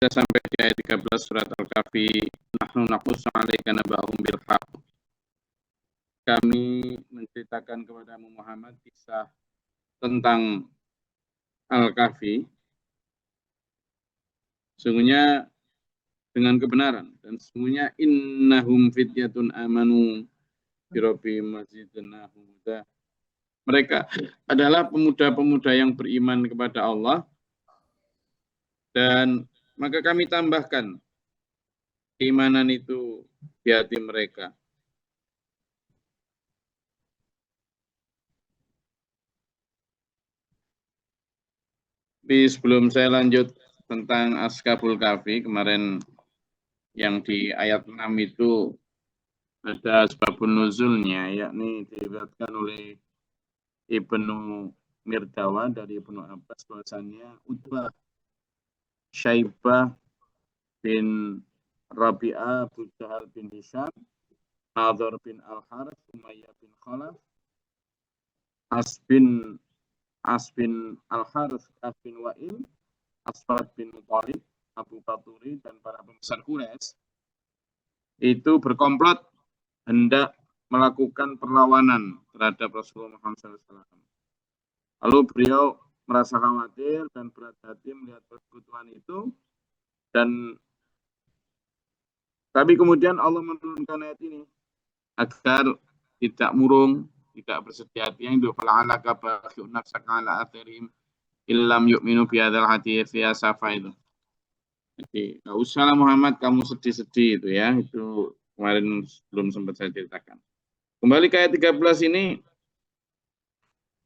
sampai di ayat 13 surat Al-Kahfi, nahnu naqussu 'alaika naba'ahum bil haqq. Kami menceritakan kepada Muhammad kisah tentang Al-Kahfi, sungguhnya dengan kebenaran, dan sungguhnya innahum fityatun amanu bi rabbihim wazidnahum huda. Mereka adalah pemuda-pemuda yang beriman kepada Allah, dan maka kami tambahkan keimanan itu di hati mereka. Tapi sebelum saya lanjut tentang Ashabul Kahfi, kemarin yang di ayat 6 itu ada sebabun nuzulnya, yakni diriwayatkan oleh Ibnu Mirdawa dari Ibnu Abbas bahwasannya Utbah, Syaibah bin Rabi'ah, Abu Jahal bin Hisham, Nadhr bin Al-Harith, Umayyah bin Khalaf, As bin Al-Harith, As bin Wa'il, Aswad bin Muttalib, Abu Baturi, dan para pembesar Quraisy itu berkomplot hendak melakukan perlawanan terhadap Rasulullah Muhammad SAW. Lalu beliau merasa khawatir dan berat hati melihat persekutuan itu, dan tapi kemudian Allah menurunkan ayat ini agar tidak murung, tidak bersedih hati. Yang itu fala'alaka bakhi'un nafsaka 'ala atharihim illam yu'minu bihadzal hadits ya safa itu. Jadi enggak usahlah Muhammad kamu sedih-sedih itu ya. Itu kemarin belum sempat saya ceritakan. Kembali ke ayat 13 ini.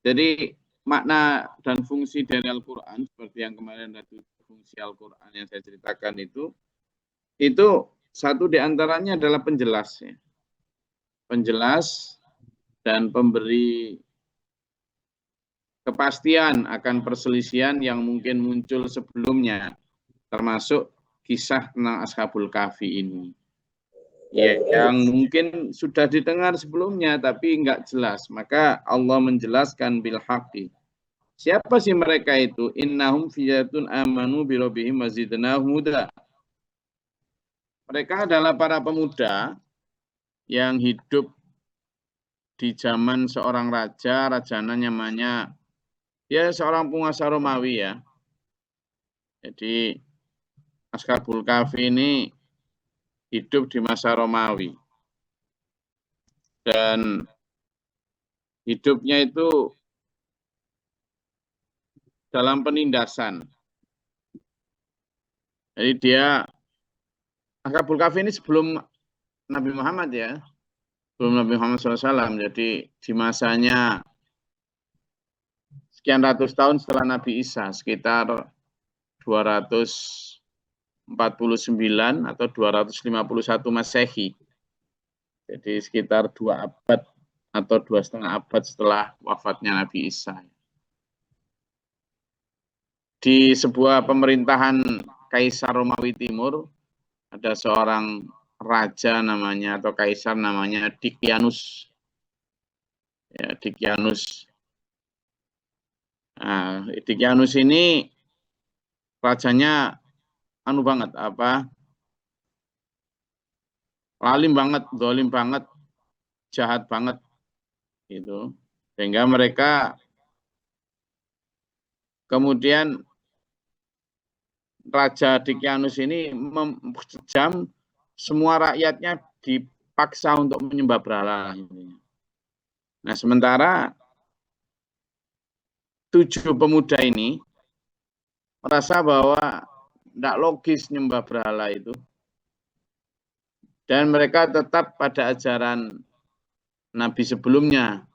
Jadi makna dan fungsi dari Al-Qur'an seperti yang kemarin tadi fungsi Al-Qur'an yang saya ceritakan itu satu di antaranya adalah penjelas ya. Penjelas dan pemberi kepastian akan perselisihan yang mungkin muncul sebelumnya, termasuk kisah tentang Ashabul Kahfi ini. Ya, yang mungkin sudah didengar sebelumnya tapi enggak jelas. Maka Allah menjelaskan bil haqqi. Siapa sih mereka itu? Innahum fityatun amanu bi rabbihim wazidnahum huda. Mereka adalah para pemuda yang hidup di zaman seorang raja, rajanya namanya ya seorang penguasa Romawi ya. Jadi Ashabul Kahfi ini hidup di masa Romawi. Dan hidupnya itu dalam penindasan. Jadi dia Ashabul Kahfi ini sebelum Nabi Muhammad ya. Sebelum Nabi Muhammad SAW. Jadi di masanya sekian ratus tahun setelah Nabi Isa, sekitar 249 atau 251 Masehi. Jadi sekitar 2 abad atau 2,5 abad setelah wafatnya Nabi Isa. Di sebuah pemerintahan Kaisar Romawi Timur, ada seorang raja namanya atau kaisar namanya Dikianus. Ya, Dikianus. Nah, Dikianus ini rajanya anu banget lalim banget, dolim banget, jahat banget gitu. Sehingga mereka kemudian Raja Dikianus ini sejam semua rakyatnya dipaksa untuk menyembah berhala. Nah, sementara 7 pemuda ini merasa bahwa tidak logis menyembah berhala itu. Dan mereka tetap pada ajaran Nabi sebelumnya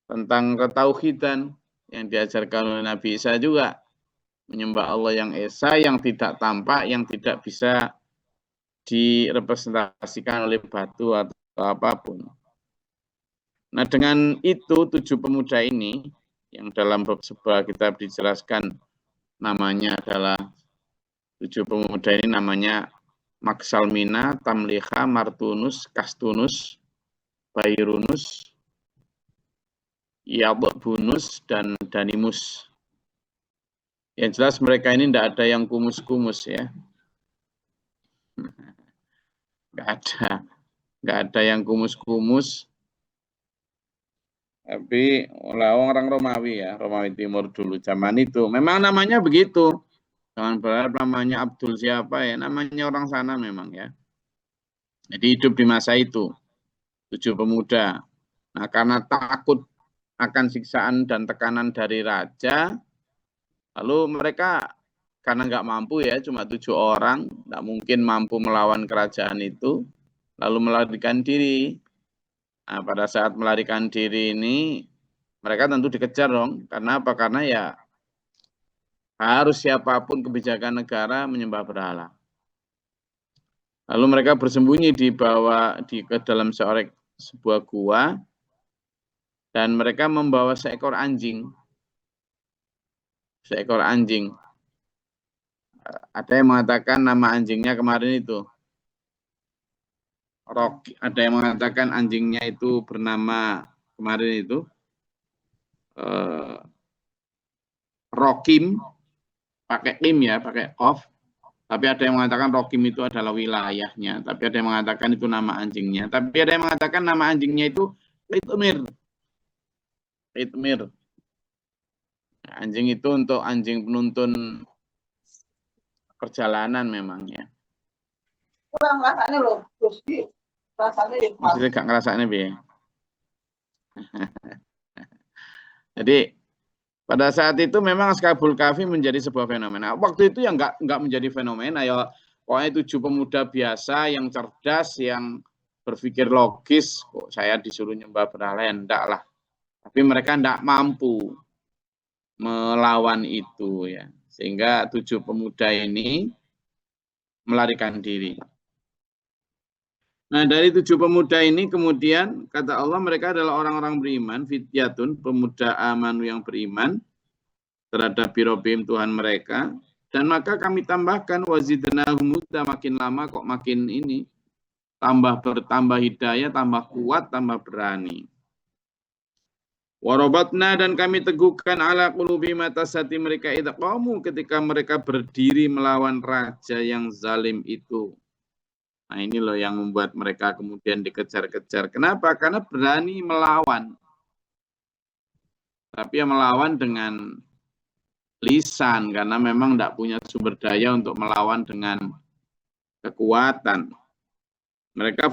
tentang ketauhidan yang diajarkan oleh Nabi Isa juga. Menyembah Allah yang esa, yang tidak tampak, yang tidak bisa direpresentasikan oleh batu atau apapun. Nah, dengan itu 7 pemuda ini yang dalam sebuah kitab dijelaskan namanya adalah 7 pemuda ini namanya Maksalmina, Tamliha, Martunus, Kastunus, Bairunus, Yabunus, dan Danimus. Yang jelas mereka ini tidak ada yang kumus-kumus ya. Nggak ada yang kumus-kumus. Tapi orang Romawi ya, Romawi Timur dulu zaman itu. Memang namanya begitu. Jangan berharap namanya Abdul siapa ya, namanya orang sana memang ya. Jadi hidup di masa itu, 7 pemuda. Nah karena takut akan siksaan dan tekanan dari raja, lalu mereka karena nggak mampu ya, cuma 7 orang, nggak mungkin mampu melawan kerajaan itu, lalu melarikan diri. Nah, pada saat melarikan diri ini, mereka tentu dikejar dong. Karena apa? Karena ya harus siapapun kebijakan negara menyembah berhala. Lalu mereka bersembunyi ke dalam sebuah gua, dan mereka membawa seekor anjing. Seekor anjing. Ada yang mengatakan nama anjingnya kemarin itu Rocky. Ada yang mengatakan anjingnya itu bernama kemarin itu Rokim, pakai kim ya, pakai off. Tapi ada yang mengatakan Rokim itu adalah wilayahnya. Tapi ada yang mengatakan itu nama anjingnya. Tapi ada yang mengatakan nama anjingnya itu Qitmir. Qitmir. Anjing itu untuk anjing penuntun perjalanan memangnya. Kurang rasanya loh, terus rasanya ya. Maksudnya gak ngerasanya bi. Jadi pada saat itu memang Ashabul Kahfi menjadi sebuah fenomena. Waktu itu yang nggak menjadi fenomena ya, pokoknya 7 pemuda biasa yang cerdas, yang berpikir logis. Kok saya disuruh nyembah berhala, enggak lah. Tapi mereka enggak mampu melawan itu ya, sehingga 7 pemuda ini melarikan diri. Nah dari 7 pemuda ini kemudian kata Allah mereka adalah orang-orang beriman, fityatun, pemuda amanu yang beriman terhadap birobim Tuhan mereka, dan maka kami tambahkan wazidnahum huda, makin lama kok makin ini bertambah hidayah, tambah kuat, tambah berani. Warobatna, dan kami teguhkan ala qulubi atas hati mereka idza qamu, ketika mereka berdiri melawan raja yang zalim itu. Nah ini loh yang membuat mereka kemudian dikejar-kejar. Kenapa? Karena berani melawan. Tapi ya melawan dengan lisan, karena memang tidak punya sumber daya untuk melawan dengan kekuatan. Mereka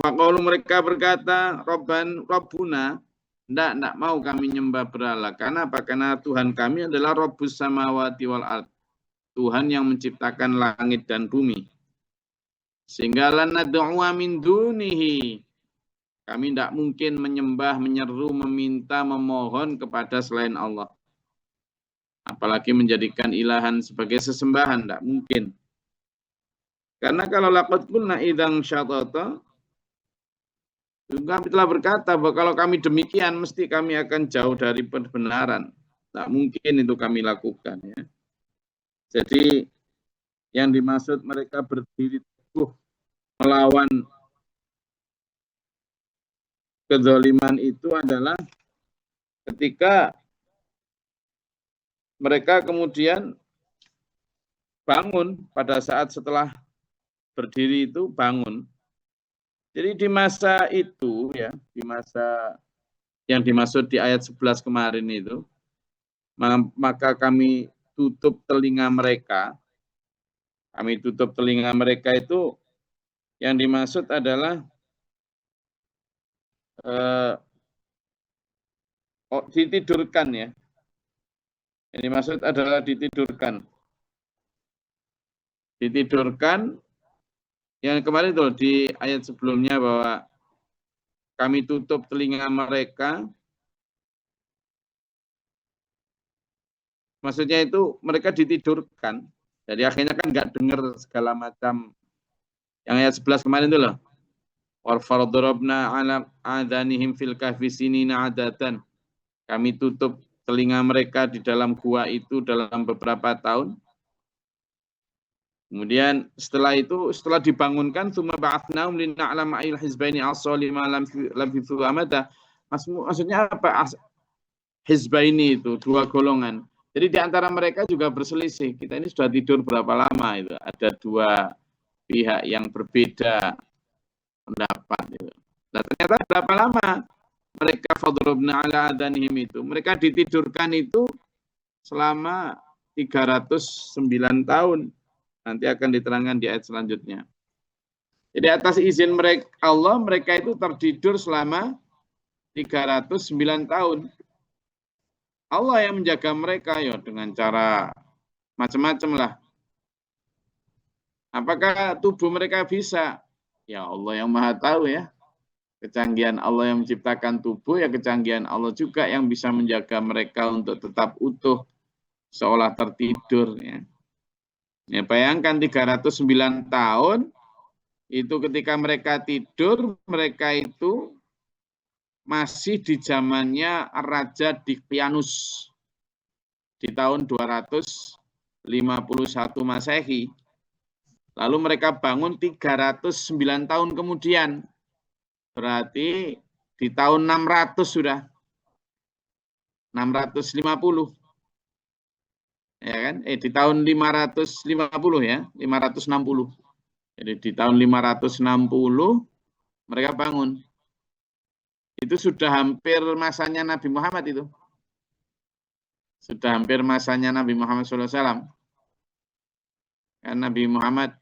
berkata, Rabbuna, tidak mau kami nyembah berhala. Karena apa? Karena Tuhan kami adalah Rabbus samawati wal ard, Tuhan yang menciptakan langit dan bumi. Sehingga lanad'u min dunihi, kami tidak mungkin menyembah, menyeru, meminta, memohon kepada selain Allah. Apalagi menjadikan ilahan sebagai sesembahan, tidak mungkin. Karena kalau laqad qulna idzan syatata, kami telah berkata bahwa kalau kami demikian, mesti kami akan jauh dari kebenaran. Tidak mungkin itu kami lakukan. Ya. Jadi yang dimaksud mereka berdiri teguh melawan kezaliman itu adalah ketika mereka kemudian bangun pada saat setelah berdiri itu bangun. Jadi di masa itu ya, di masa yang dimaksud di ayat 11 kemarin itu, maka kami tutup telinga mereka. Kami tutup telinga mereka itu yang dimaksud adalah ditidurkan ya. Yang dimaksud adalah ditidurkan. Ditidurkan yang kemarin itu di ayat sebelumnya bahwa kami tutup telinga mereka. Maksudnya itu mereka ditidurkan. Jadi akhirnya kan nggak dengar segala macam. Yang ayat 11 kemarin itu loh. Warfardorobna ala adhanihim fil kahfi sinina adatan. Kami tutup telinga mereka di dalam gua itu dalam beberapa tahun. Kemudian setelah itu, setelah dibangunkan, tsumma ba'athnahum lina'lama ayyul hizbaini as-salima lam fithu amada. Maksudnya apa? Hizbaini itu dua golongan. Jadi di antara mereka juga berselisih. Kita ini sudah tidur berapa lama itu? Ada dua pihak yang berbeda pendapat itu. Nah, ternyata berapa lama mereka fadrobna ala adanihim itu? Mereka ditidurkan itu selama 309 tahun. Nanti akan diterangkan di ayat selanjutnya. Jadi atas izin mereka Allah, mereka itu tertidur selama 309 tahun. Allah yang menjaga mereka ya dengan cara macam-macam lah. Apakah tubuh mereka bisa? Ya Allah yang Maha tahu ya. Kecanggihan Allah yang menciptakan tubuh, ya kecanggihan Allah juga yang bisa menjaga mereka untuk tetap utuh seolah tertidur ya. Ya, bayangkan 309 tahun itu ketika mereka tidur, mereka itu masih di zamannya Raja Diocletianus di tahun 251 Masehi. Lalu mereka bangun 309 tahun kemudian. Berarti di tahun 600 sudah. 650. Ya kan? Di tahun 550 ya, 560. Jadi di tahun 560 mereka bangun. Itu sudah hampir masanya Nabi Muhammad itu. Sudah hampir masanya Nabi Muhammad SAW. Kan Nabi Muhammad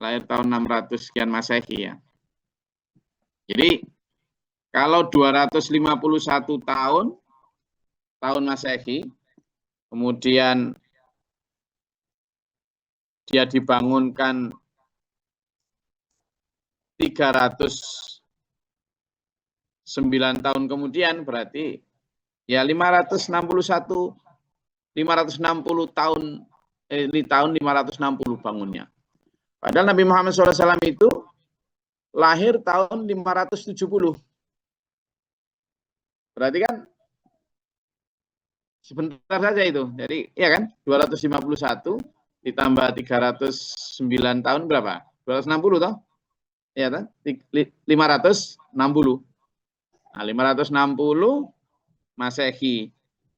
lahir tahun 600 sekian Masehi ya. Jadi kalau 251 tahun Masehi, kemudian dia dibangunkan 309 tahun kemudian, berarti ya 560 tahun, ini tahun 560 bangunnya. Padahal Nabi Muhammad SAW itu lahir tahun 570. Berarti kan sebentar saja itu. Jadi ya kan 251 ditambah 309 tahun berapa? 260 toh? Ya kan? 560. Nah, 560 Masehi.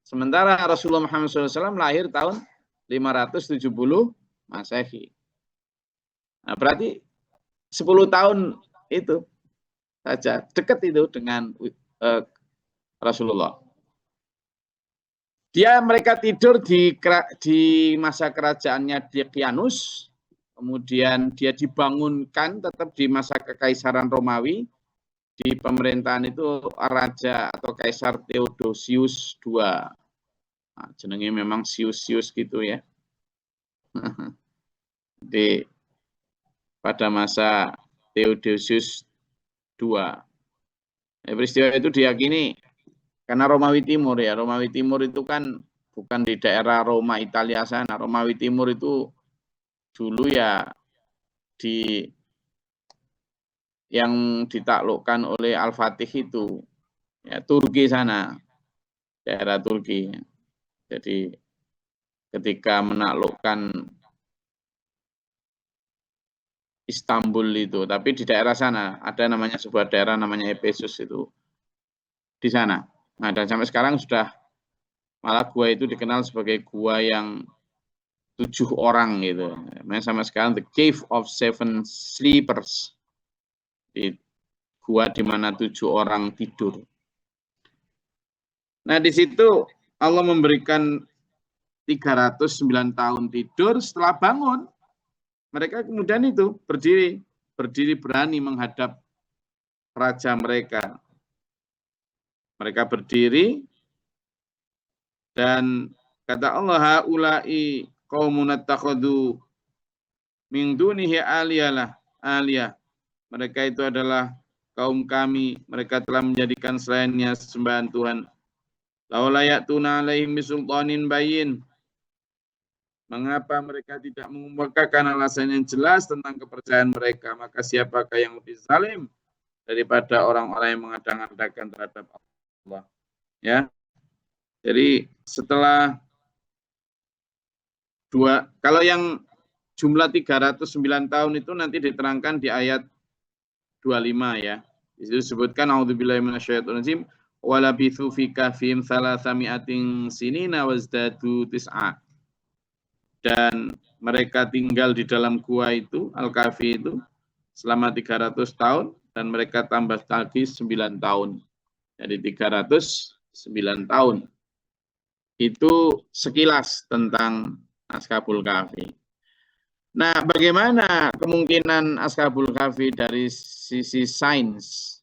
Sementara Rasulullah Muhammad SAW lahir tahun 570 Masehi. Nah, berarti 10 tahun itu saja dekat itu dengan Rasulullah. Mereka tidur di masa kerajaannya Diocletianus, kemudian dia dibangunkan tetap di masa kekaisaran Romawi, di pemerintahan itu Raja atau Kaisar Theodosius II. Nah, jenenge memang Sius gitu ya. Pada masa Theodosius II. Peristiwa itu diyakini karena Romawi Timur ya, Romawi Timur itu kan bukan di daerah Roma Italia sana. Romawi Timur itu dulu ya yang ditaklukkan oleh Al-Fatih itu ya Turki sana, daerah Turki. Jadi ketika menaklukkan Istanbul itu, tapi di daerah sana ada namanya sebuah daerah namanya Efesus itu di sana. Nah, dan sampai sekarang sudah malah gua itu dikenal sebagai gua yang 7 orang gitu. Namanya sampai sekarang The Cave of Seven Sleepers. Di gua di mana 7 orang tidur. Nah, di situ Allah memberikan 309 tahun tidur. Setelah bangun, mereka kemudian itu berdiri berani menghadap raja mereka. Mereka berdiri dan kata Allah, haula'i qaumun attakhadhu min dunihi aliyah. Mereka itu adalah kaum kami, mereka telah menjadikan selainnya sembahan Tuhan. Laula ya'tuna alaihim bisultanin bayyin. Mengapa mereka tidak mengemukakan alasan yang jelas tentang kepercayaan mereka? Maka siapakah yang lebih zalim daripada orang-orang yang mengadang-adangkan terhadap Allah? Ya. Jadi setelah kalau yang jumlah 309 tahun itu nanti diterangkan di ayat 25 ya. Di situ disebutkan a'udzubillahi minasyaitonir rajim walabithu fi kahfihim thalathami'atin sinina wazdadu tis'a. Dan mereka tinggal di dalam gua itu, Al-Kahfi itu, selama 300 tahun, dan mereka tambah lagi 9 tahun. Jadi 309 tahun. Itu sekilas tentang Ashabul Kahfi. Nah, bagaimana kemungkinan Ashabul Kahfi dari sisi sains?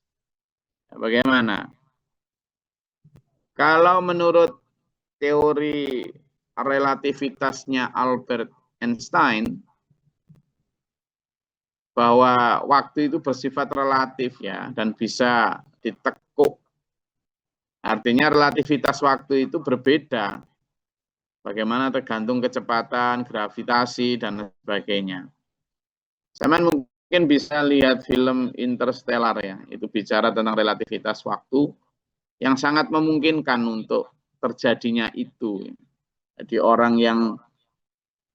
Bagaimana? Kalau menurut teori relativitasnya Albert Einstein, bahwa waktu itu bersifat relatif ya, dan bisa ditekuk. Artinya relativitas waktu itu berbeda. Bagaimana tergantung kecepatan, gravitasi, dan sebagainya. Saya mungkin bisa lihat film Interstellar ya, itu bicara tentang relativitas waktu yang sangat memungkinkan untuk terjadinya itu. Jadi orang yang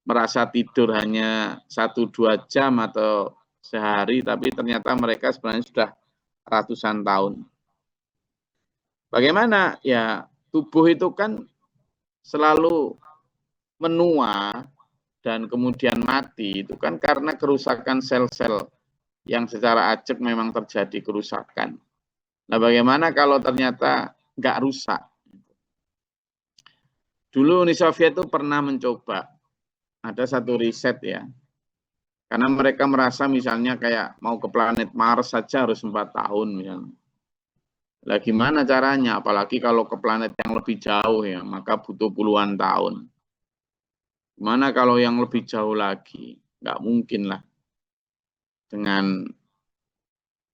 merasa tidur hanya 1-2 jam atau sehari, tapi ternyata mereka sebenarnya sudah ratusan tahun. Bagaimana? Ya, tubuh itu kan selalu menua dan kemudian mati, itu kan karena kerusakan sel-sel yang secara acak memang terjadi kerusakan. Nah, bagaimana kalau ternyata nggak rusak? Dulu Uni Soviet itu pernah mencoba, ada satu riset ya, karena mereka merasa misalnya kayak mau ke planet Mars saja harus 4 tahun misalnya. Lah gimana caranya? Apalagi kalau ke planet yang lebih jauh ya, maka butuh puluhan tahun. Gimana kalau yang lebih jauh lagi? Nggak mungkin lah. Dengan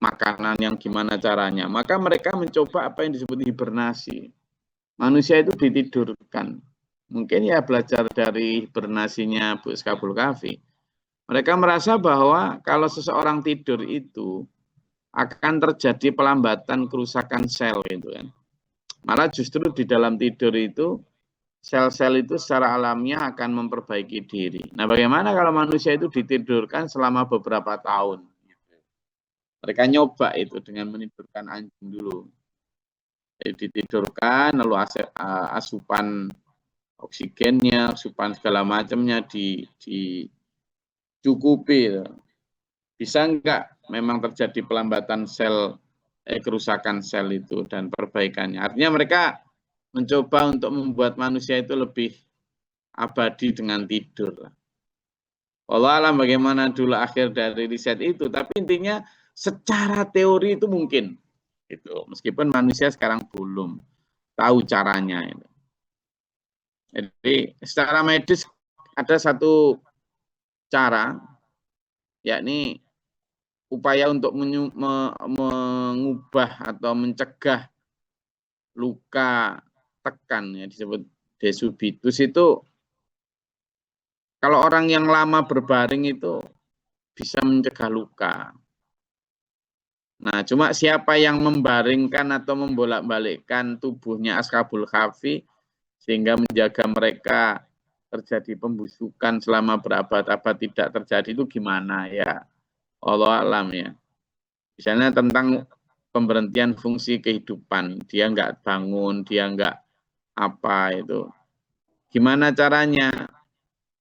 makanan yang gimana caranya. Maka mereka mencoba apa yang disebut hibernasi. Manusia itu ditidurkan. Mungkin ya belajar dari hibernasinya Bu Ashabul Kahfi. Mereka merasa bahwa kalau seseorang tidur itu akan terjadi pelambatan kerusakan sel itu kan. Malah justru di dalam tidur itu sel-sel itu secara alamiah akan memperbaiki diri. Nah, bagaimana kalau manusia itu ditidurkan selama beberapa tahun? Mereka nyoba itu dengan menidurkan anjing dulu. Jadi ditidurkan, lalu asupan oksigennya, asupan segala macamnya dicukupi. Bisa enggak memang terjadi pelambatan sel, kerusakan sel itu dan perbaikannya. Artinya mereka mencoba untuk membuat manusia itu lebih abadi dengan tidur. Allah alam bagaimana dulu akhir dari riset itu, tapi intinya secara teori itu mungkin. Gitu. Meskipun manusia sekarang belum tahu caranya. Jadi secara medis ada satu cara, yakni upaya untuk mengubah atau mencegah luka tekan, ya disebut desubitus itu. Kalau orang yang lama berbaring itu bisa mencegah luka. Nah, cuma siapa yang membaringkan atau membolak-balikkan tubuhnya Ashabul Kahfi sehingga menjaga mereka terjadi pembusukan selama berabad-abad tidak terjadi itu gimana ya? Allah alam ya. Misalnya tentang pemberhentian fungsi kehidupan, dia nggak bangun, dia nggak apa itu. Gimana caranya?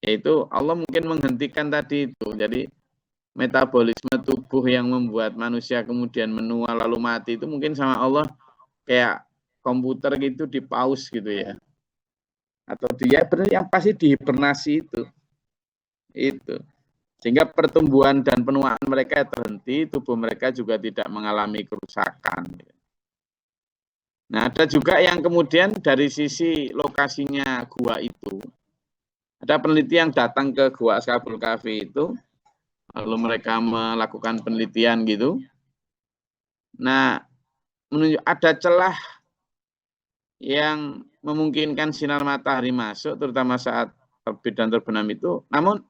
Yaitu Allah mungkin menghentikan tadi itu. Jadi metabolisme tubuh yang membuat manusia kemudian menua lalu mati itu mungkin sama Allah kayak komputer gitu di pause gitu ya. Atau dia benar yang pasti dihibernasi itu. Sehingga pertumbuhan dan penuaan mereka terhenti, tubuh mereka juga tidak mengalami kerusakan. Nah, ada juga yang kemudian dari sisi lokasinya gua itu. Ada peneliti yang datang ke Gua Ashabul Kahfi itu, lalu mereka melakukan penelitian gitu. Nah, ada celah yang memungkinkan sinar matahari masuk, terutama saat terbit dan terbenam itu, namun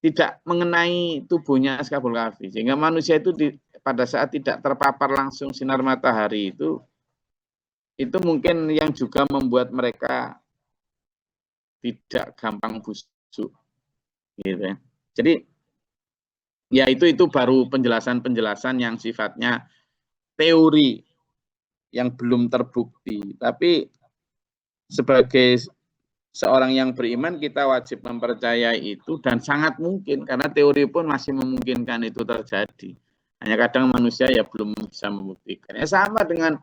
tidak mengenai tubuhnya Ashabul Kahfi. Sehingga manusia itu pada saat tidak terpapar langsung sinar matahari itu mungkin yang juga membuat mereka tidak gampang busuk gitu ya. Jadi ya itu baru penjelasan-penjelasan yang sifatnya teori. yang belum terbukti. Tapi sebagai seorang yang beriman kita wajib mempercayai itu, dan sangat mungkin karena teori pun masih memungkinkan itu terjadi. Hanya kadang manusia ya belum bisa membuktikan. Ya sama dengan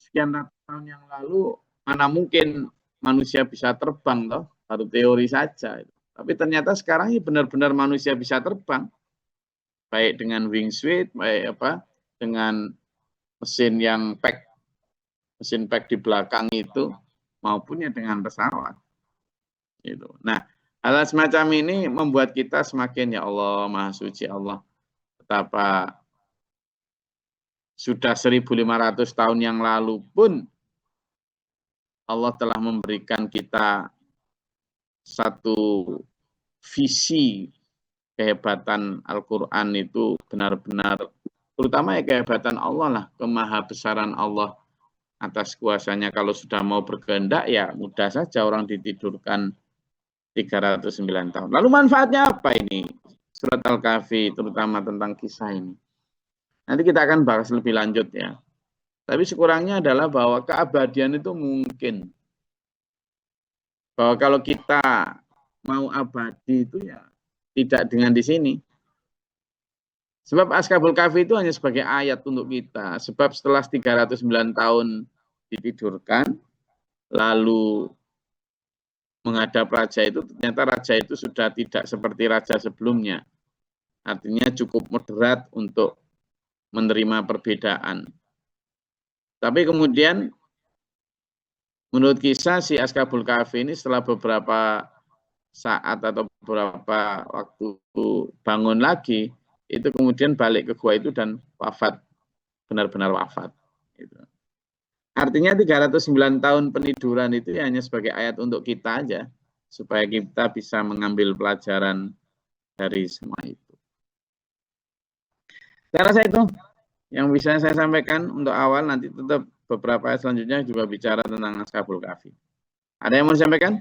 sekian ratus tahun yang lalu, mana mungkin manusia bisa terbang toh, baru teori saja. Tapi ternyata sekarang ini benar-benar manusia bisa terbang, baik dengan wingsuit, baik dengan mesin yang mesin pack di belakang itu, maupun ya dengan pesawat. Gitu. Nah, hal semacam ini membuat kita semakin, ya Allah, Maha Suci Allah, betapa sudah 1.500 tahun yang lalu pun Allah telah memberikan kita satu visi kehebatan Al-Quran itu benar-benar, terutama ya kehebatan Allah lah, kemahabesaran Allah atas kuasanya. Kalau sudah mau berkehendak ya mudah saja orang ditidurkan 309 tahun. Lalu manfaatnya apa ini? Surat Al-Kahfi terutama tentang kisah ini. Nanti kita akan bahas lebih lanjut ya. Tapi sekurangnya adalah bahwa keabadian itu mungkin. Bahwa kalau kita mau abadi itu ya tidak dengan di sini. Sebab Ashabul Kahfi itu hanya sebagai ayat untuk kita. Sebab setelah 309 tahun ditidurkan, lalu menghadap raja itu, ternyata raja itu sudah tidak seperti raja sebelumnya. Artinya cukup moderat untuk menerima perbedaan. Tapi kemudian menurut kisah si Ashabul Kahfi ini setelah beberapa saat atau beberapa waktu bangun lagi, itu kemudian balik ke gua itu dan wafat, benar-benar wafat. Gitu. Artinya 309 tahun peniduran itu hanya sebagai ayat untuk kita aja, supaya kita bisa mengambil pelajaran dari semua itu. Saya rasa itu yang bisa saya sampaikan untuk awal. Nanti tetap beberapa ayat selanjutnya juga bicara tentang Ashabul Kahfi. Ada yang mau disampaikan?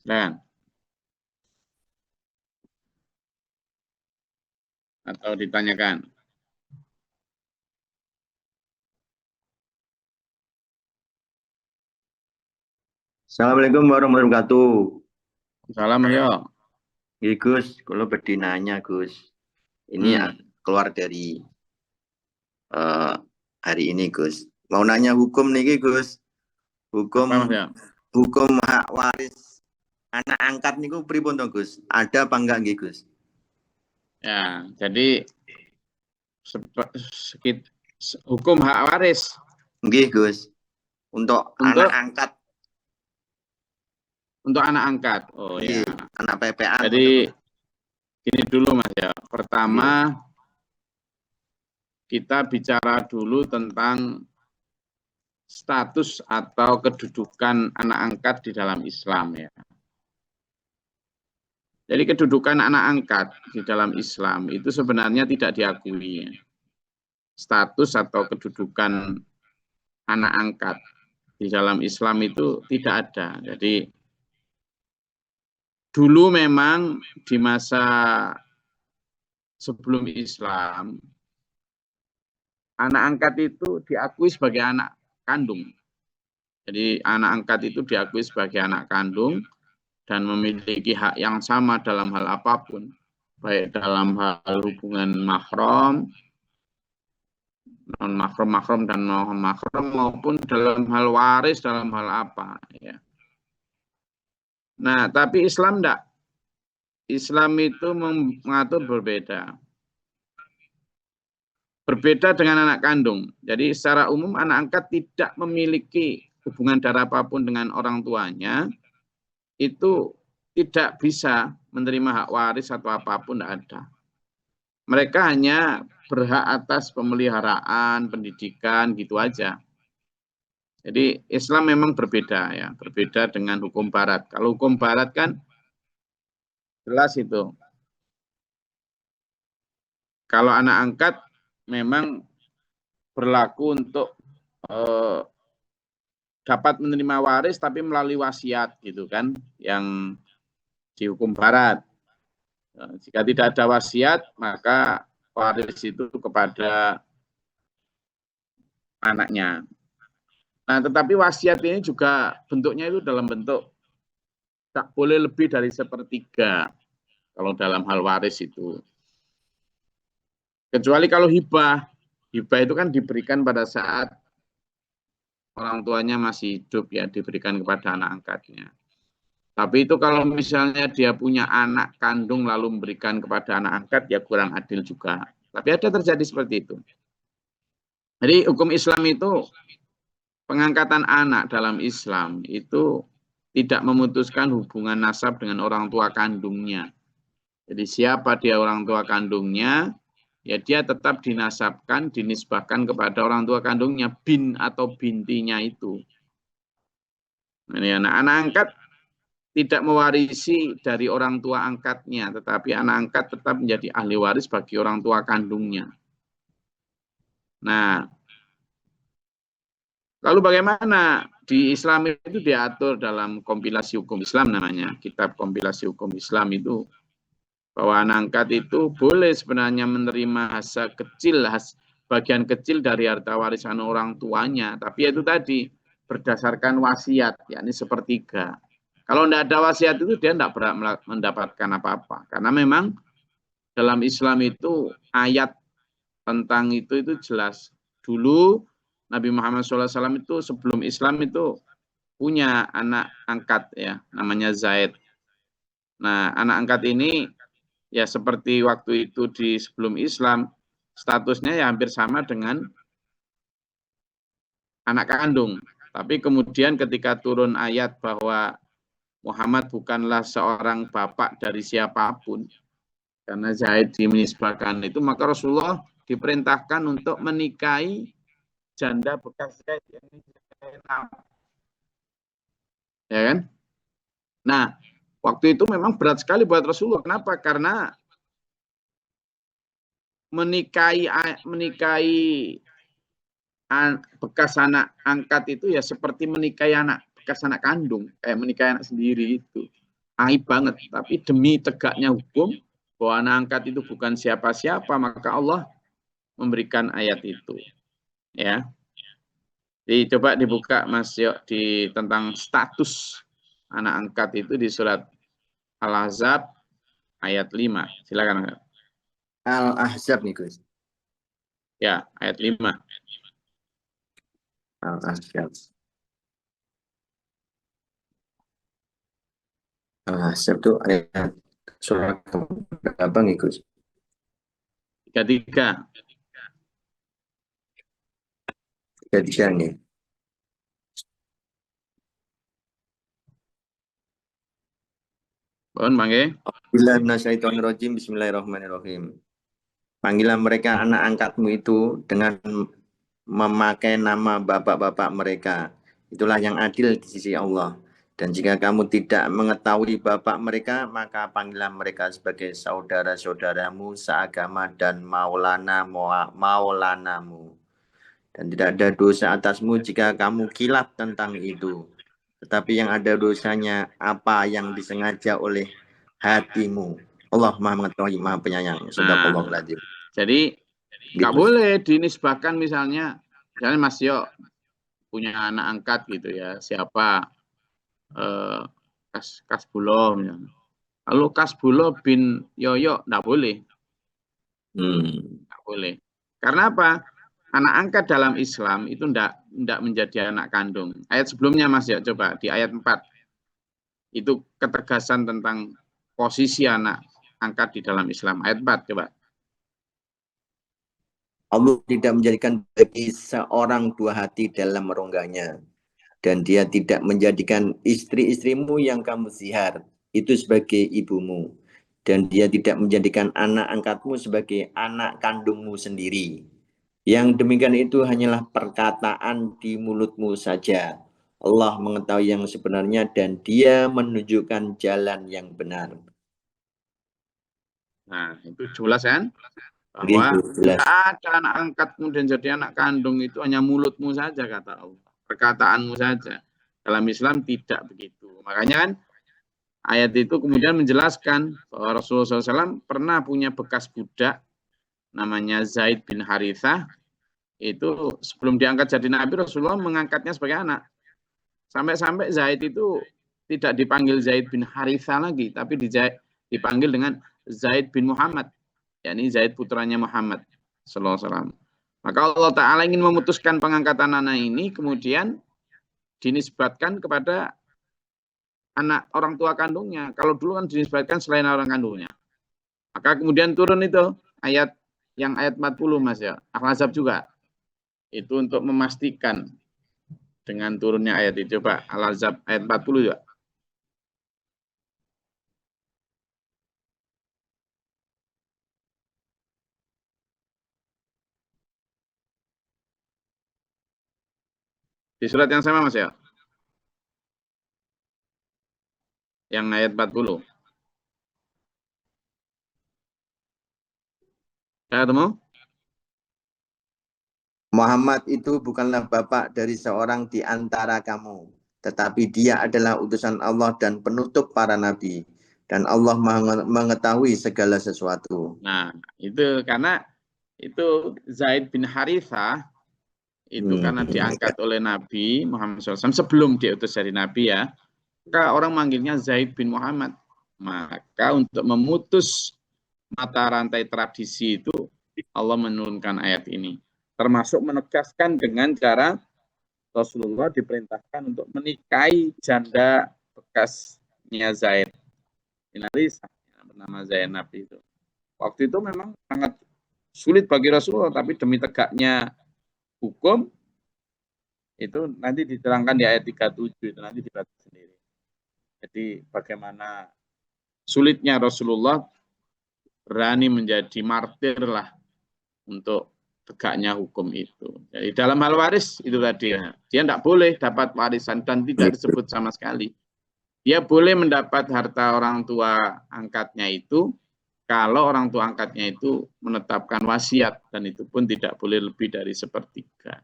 Silakan. Atau ditanyakan. Assalamualaikum warahmatullahi wabarakatuh. Salam ya. Gus, kalau berdinanya Gus, ini keluar dari hari ini Gus. Mau nanya hukum nih Gus, hukum hak waris anak angkat nih pripun to Gus? Ada apa enggak nggih Gus? Ya, jadi hukum hak waris. Nggih Gus. Untuk anak angkat. Untuk anak angkat. Oh ya. Anak PPA. Jadi gini dulu Mas ya. Pertama kita bicara dulu tentang status atau kedudukan anak angkat di dalam Islam ya. Jadi kedudukan anak angkat di dalam Islam itu sebenarnya tidak diakui. Status atau kedudukan anak angkat di dalam Islam itu tidak ada. Jadi dulu memang di masa sebelum Islam, anak angkat itu diakui sebagai anak kandung. Jadi anak angkat itu diakui sebagai anak kandung dan memiliki hak yang sama dalam hal apapun, baik dalam hal hubungan mahram, non-mahram dan non-mahram, maupun dalam hal waris, dalam hal apa. Ya. Nah, tapi Islam enggak. Islam itu mengatur berbeda. Berbeda dengan anak kandung. Jadi secara umum anak angkat tidak memiliki hubungan darah apapun dengan orang tuanya, itu tidak bisa menerima hak waris atau apapun, tidak ada. Mereka hanya berhak atas pemeliharaan, pendidikan, gitu aja. Jadi Islam memang berbeda ya, berbeda dengan hukum Barat. Kalau hukum Barat kan jelas itu. Kalau anak angkat memang berlaku untuk dapat menerima waris tapi melalui wasiat gitu kan, yang di hukum Barat. Jika tidak ada wasiat maka waris itu kepada anaknya. Nah, tetapi wasiat ini juga bentuknya itu dalam bentuk tak boleh lebih dari 1/3 kalau dalam hal waris itu. Kecuali kalau hibah itu kan diberikan pada saat orang tuanya masih hidup ya, diberikan kepada anak angkatnya. Tapi itu kalau misalnya dia punya anak kandung lalu memberikan kepada anak angkat ya kurang adil juga. Tapi ada terjadi seperti itu. Jadi hukum Islam itu pengangkatan anak dalam Islam itu tidak memutuskan hubungan nasab dengan orang tua kandungnya. Jadi siapa dia orang tua kandungnya, ya dia tetap dinasabkan, dinisbahkan kepada orang tua kandungnya, bin atau bintinya itu. Ini anak angkat tidak mewarisi dari orang tua angkatnya, tetapi anak angkat tetap menjadi ahli waris bagi orang tua kandungnya. Nah, lalu bagaimana di Islam itu diatur dalam kompilasi hukum Islam namanya, kitab kompilasi hukum Islam itu, bahwa anak angkat itu boleh sebenarnya menerima bagian kecil dari harta warisan orang tuanya, tapi itu tadi berdasarkan wasiat, yakni 1/3. Kalau tidak ada wasiat itu dia tidak berhak mendapatkan apa-apa, karena memang dalam Islam itu ayat tentang itu jelas. Dulu Nabi Muhammad SAW itu sebelum Islam itu punya anak angkat ya, namanya Zaid. Nah, anak angkat ini ya seperti waktu itu di sebelum Islam, statusnya ya hampir sama dengan anak kandung. Tapi kemudian ketika turun ayat bahwa Muhammad bukanlah seorang bapak dari siapapun, karena Zaid dinisbahkan itu, maka Rasulullah diperintahkan untuk menikahi janda bekas Zaid. Ya kan? Nah, waktu itu memang berat sekali buat Rasulullah. Kenapa? Karena menikahi bekas anak angkat itu ya seperti menikahi bekas anak kandung, kayak menikahi anak sendiri itu. Aib banget. Tapi demi tegaknya hukum bahwa anak angkat itu bukan siapa-siapa, maka Allah memberikan ayat itu. Ya. Jadi coba dibuka Mas Yok di tentang status anak angkat itu di surat Al-Ahzab ayat 5. Silakan. Al-Ahzab nih, Gus. Ya, ayat 5. Al-Ahzab. Al-Ahzab itu ayat surat berapa nih, Gus? 33. 33 nih. Mohon mangke. Bismillahirrahmanirrahim. Panggilan mereka anak angkatmu itu dengan memakai nama bapak-bapak mereka. Itulah yang adil di sisi Allah. Dan jika kamu tidak mengetahui bapak mereka, maka panggilan mereka sebagai saudara-saudaramu seagama dan maulanamu. Dan tidak ada dosa atasmu jika kamu kilaf tentang itu. Tetapi yang ada dosanya apa yang disengaja oleh hatimu. Allah Maha Mengetahui, Maha Penyayang. Sadaqallahul-adzim. Jadi nggak boleh dinisbahkan misalnya Mas Yo punya anak angkat gitu ya, siapa Kasbulo misalnya. Lalu Kasbulo bin Yoyo nggak boleh. Nggak boleh. Karena apa? Anak angkat dalam Islam itu nggak menjadi anak kandung. Ayat sebelumnya Mas ya, coba di ayat 4. Itu ketegasan tentang posisi anak angkat di dalam Islam. Ayat 4 coba. Allah tidak menjadikan bagi seorang dua hati dalam rongganya. Dan dia tidak menjadikan istri-istrimu yang kamu zihar itu sebagai ibumu. Dan dia tidak menjadikan anak angkatmu sebagai anak kandungmu sendiri. Yang demikian itu hanyalah perkataan di mulutmu saja. Allah mengetahui yang sebenarnya dan dia menunjukkan jalan yang benar. Nah, itu jelas kan? Bahwa tidak ada anak angkat kemudian jadi anak kandung, itu hanya mulutmu saja kata Allah. Perkataanmu saja. Dalam Islam tidak begitu. Makanya kan ayat itu kemudian menjelaskan bahwa Rasulullah SAW pernah punya bekas budak namanya Zaid bin Harithah, itu sebelum diangkat jadi nabi, Rasulullah mengangkatnya sebagai anak. Sampai-sampai Zaid itu tidak dipanggil Zaid bin Harithah lagi, tapi dipanggil dengan Zaid bin Muhammad, yakni Zaid putranya Muhammad sallallahu alaihi wasallam. Maka Allah Ta'ala ingin memutuskan pengangkatan anak ini, kemudian dinisbatkan kepada anak orang tua kandungnya. Kalau dulu kan dinisbatkan selain orang kandungnya. Maka kemudian turun itu ayat yang ayat 40 Mas ya, Al-Ahzab juga. Itu untuk memastikan dengan turunnya ayat itu. Coba Al-Ahzab ayat 40 juga. Di surat yang sama Mas ya. Yang ayat 40. Sudah ketemu? Muhammad itu bukanlah bapak dari seorang di antara kamu, tetapi dia adalah utusan Allah dan penutup para nabi. Dan Allah mengetahui segala sesuatu. Nah, itu karena itu Zaid bin Harithah, itu karena diangkat oleh Nabi Muhammad SAW sebelum diutus jadi Nabi ya. Maka orang manggilnya Zaid bin Muhammad. Maka untuk memutus mata rantai tradisi itu, Allah menurunkan ayat ini. Termasuk menegaskan dengan cara Rasulullah diperintahkan untuk menikahi janda bekasnya Zaid bin Harithah, yang bernama Zainab itu. Waktu itu memang sangat sulit bagi Rasulullah, tapi demi tegaknya hukum, itu nanti diterangkan di ayat 37, itu nanti dibaca sendiri. Jadi bagaimana sulitnya Rasulullah berani menjadi martir lah untuk tegaknya hukum itu. Jadi dalam hal waris itu tadi, dia tidak boleh dapat warisan dan tidak disebut sama sekali. Dia boleh mendapat harta orang tua angkatnya itu kalau orang tua angkatnya itu menetapkan wasiat, dan itu pun tidak boleh lebih dari sepertiga.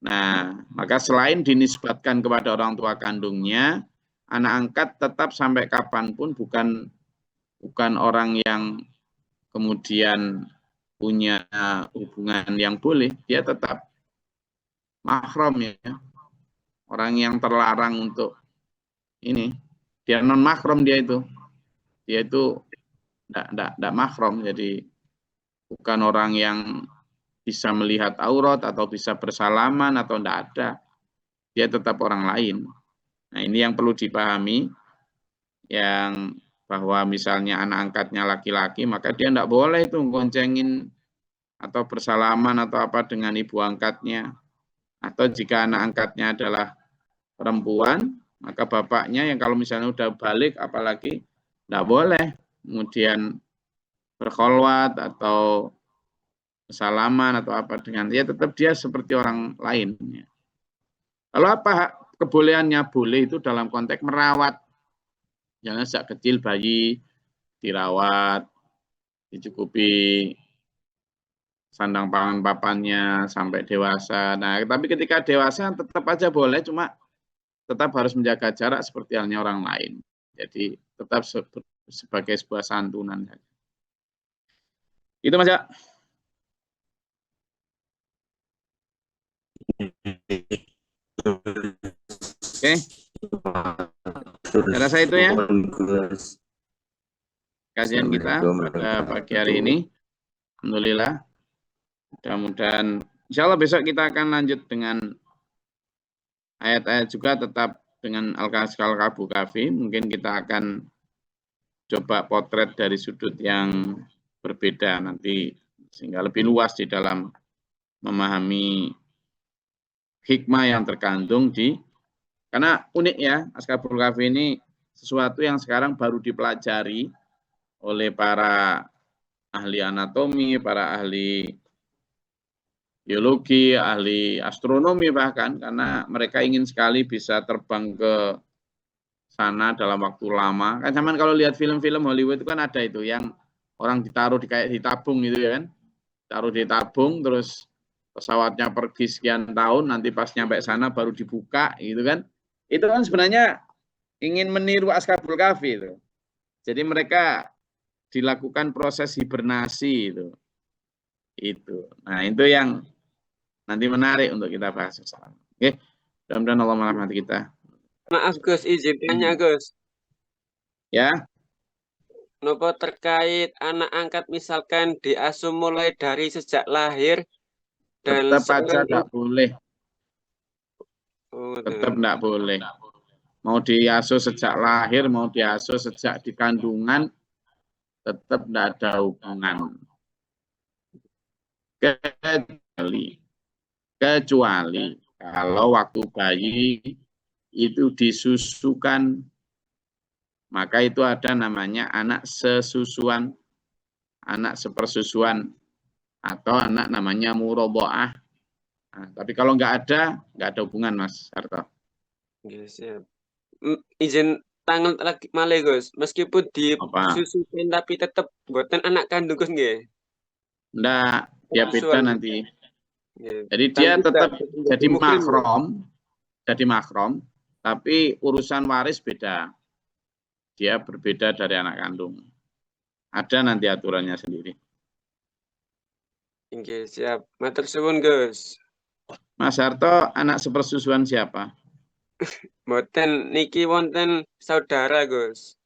Nah, maka selain dinisbatkan kepada orang tua kandungnya, anak angkat tetap sampai kapanpun bukan orang yang kemudian punya hubungan yang boleh, dia tetap mahram ya. Orang yang terlarang untuk ini, dia non mahram dia itu tidak mahram, jadi bukan orang yang bisa melihat aurat atau bisa bersalaman atau tidak ada, dia tetap orang lain. Nah ini yang perlu dipahami, yang bahwa misalnya anak angkatnya laki-laki, maka dia tidak boleh itu goncengin atau bersalaman atau apa dengan ibu angkatnya. Atau jika anak angkatnya adalah perempuan, maka bapaknya yang kalau misalnya udah balik apalagi tidak boleh kemudian berkholwat atau bersalaman atau apa dengan dia, tetap dia seperti orang lain. Lalu apa kebolehannya? Boleh itu dalam konteks merawat. Jangan sejak kecil bayi dirawat, dicukupi sandang pangan papannya sampai dewasa. Nah, tapi ketika dewasa tetap aja boleh, cuma tetap harus menjaga jarak seperti halnya orang lain. Jadi tetap sebagai sebuah santunan. Itu Mas ya. Oke. Saya rasa itu ya kajian kita pada pagi hari ini. Alhamdulillah. Mudah-mudahan insya Allah besok kita akan lanjut dengan ayat-ayat juga tetap dengan Al-Kahfi Kafi. Mungkin kita akan coba potret dari sudut yang berbeda nanti sehingga lebih luas di dalam memahami hikmah yang terkandung di, karena unik ya, Al-Kahfi Kafi ini sesuatu yang sekarang baru dipelajari oleh para ahli anatomi, para ahli biologi, ahli astronomi bahkan, karena mereka ingin sekali bisa terbang ke sana dalam waktu lama. Kan zaman kalau lihat film-film Hollywood itu kan ada itu yang orang ditaruh kayak ditabung gitu ya kan. Taruh di tabung terus pesawatnya pergi sekian tahun, nanti pas nyampe sana baru dibuka gitu kan. Itu kan sebenarnya ingin meniru Ashabul Kahfi itu. Jadi mereka dilakukan proses hibernasi itu. Itu. Nah, itu yang nanti menarik untuk kita bahas bersama. Oke. Mudah-mudahan Allah merahmati kita. Maaf Gus, izin tanya Gus. Ya, Nopo terkait anak angkat misalkan diasuh mulai dari sejak lahir dan tetap aja seorang nggak boleh. Oh, Tetap nggak boleh. Mau diasuh sejak lahir, mau diasuh sejak di kandungan, tetap nggak ada hubungan. Kecuali kalau waktu bayi itu disusukan, maka itu ada namanya anak sesusuan, anak sepersusuan, atau anak namanya murodho'ah. Nah, tapi kalau nggak ada hubungan, Mas Harto. Yes, siap. Izin tangan lagi malih Gus, meskipun disusuin tapi tetap buatan anak kandung Gus nggih. Nggak, dia beda nanti. Yeah. Jadi dia tetap jadi mahram, tapi urusan waris beda. Dia berbeda dari anak kandung. Ada nanti aturannya sendiri. Oke, siap. Matur suwun, Gus. Mas Harto, anak sepersusuan siapa? Mboten niki wonten saudara, Gus.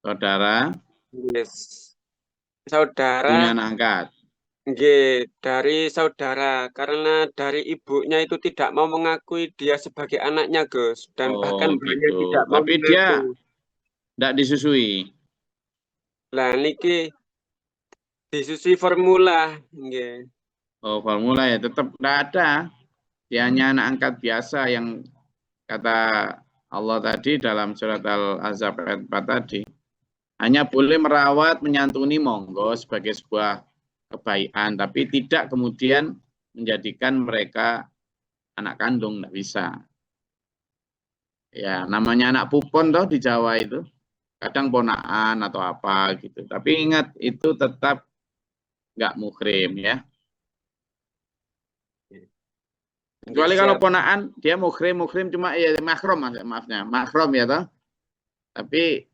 Saudara? Yes. Saudara. Punya anak angkat? Nggih, dari saudara, karena dari ibunya itu tidak mau mengakui dia sebagai anaknya, Gus, dan bahkan gitu. tidak mau tapi dia tidak disusui. Lah niki disusui formula, nggih. Oh, formula ya tetap tidak ada. Dia hanya anak angkat biasa yang kata Allah tadi dalam surat Al-Ahzab ayat 4 tadi. Hanya boleh merawat, menyantuni monggo sebagai sebuah kebaikan, tapi tidak kemudian menjadikan mereka anak kandung, tidak bisa. Ya, namanya anak pupon toh di Jawa itu. Kadang ponaan atau apa gitu. Tapi ingat itu tetap nggak muhrim ya. Kecuali kalau ponaan dia muhrim cuma ya mahram, maafnya mahram ya toh. Tapi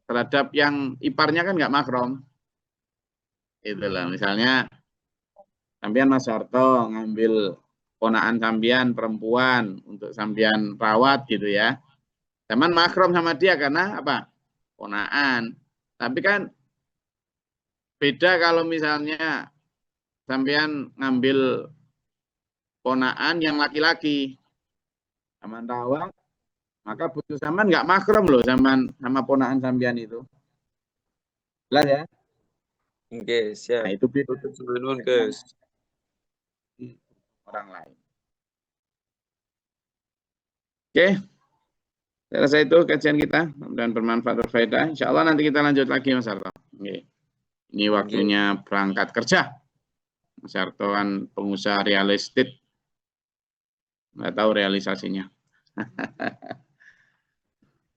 terhadap yang iparnya kan nggak mahram. Itulah misalnya sampean Mas Harto ngambil ponaan sampean perempuan untuk sampean rawat gitu ya. Zaman mahram sama dia karena apa? Ponaan. Tapi kan beda kalau misalnya sampean ngambil ponaan yang laki-laki. Zaman rawat, maka butuh zaman nggak mahram loh zaman sama ponaan sampean itu. Jelas ya? Oke, siap. Nah, itu betul Gus. Orang lain. Oke. Saya rasa itu kajian kita dan bermanfaat berfaedah. Insya Allah nanti kita lanjut lagi Mas Harto. Oke. Ini waktunya berangkat kerja. Mas Harto kan pengusaha real estate. Nggak tahu realisasinya.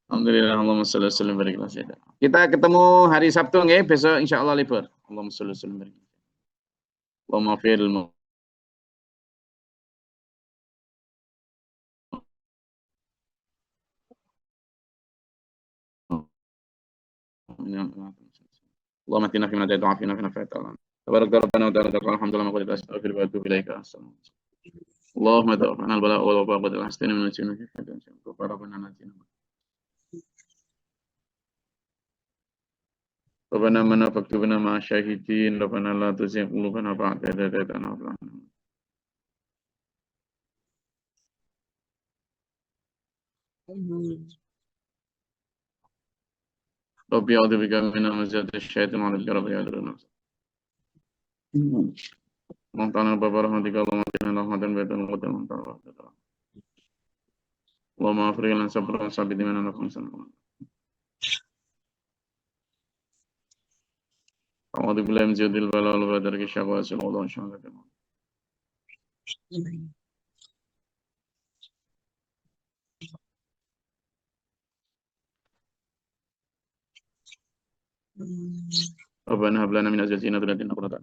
Alhamdulillah, Allahumma sholli wa sallim barik. Kita ketemu hari Sabtu nggih, besok insya Allah libur. Allahumma sholli wa sallim barik. Allahumma fil Allahumma atina fi man hadayta wa afina fi man afayta. Tabarak rabbana wa ta'ala alhamdulillah ma qad astaghfiru wa atubu ilaika. Allahumma tawafana al-bala wal wabaa wa al-hastina min al-jinni wa rabbana natina. Rabbana man faktubna ma syahidin, Rabbana la tuzigh qulubana ba'da idh hadaytana wa hab lana. Rabbi a'udzu bika min hamazati syaitan wa a'udzu bika min Allah ta'ala babar rahmatika Allahumma atina rahmatan baitan wa qatan wa Allahumma afriq lana sabran sabiti min anfusina. A'udzu billahi min zidil bala wal badar ki syaqwa sallallahu alaihi wasallam. Rabbana hab lana min azwajina wa dhurriyyatina qurrata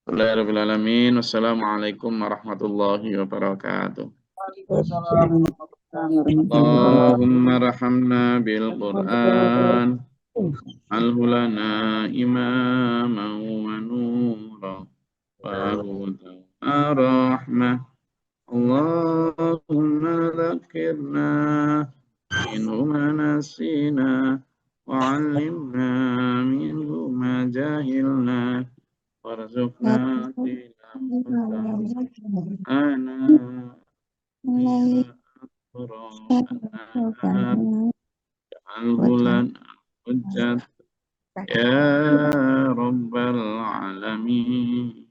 Rabbil alamin. Wassalamualaikum warahmatullahi wabarakatuh. Allahumma rahamna bil Qur'an واجعله لنا إماما ونورا وهدى ورحمة اللهم ذكرنا منه ما نسينا وعلمنا منه ما جهلنا وارزقنا تلاوته آناء اجعله لنا حجة يا رب العالمين.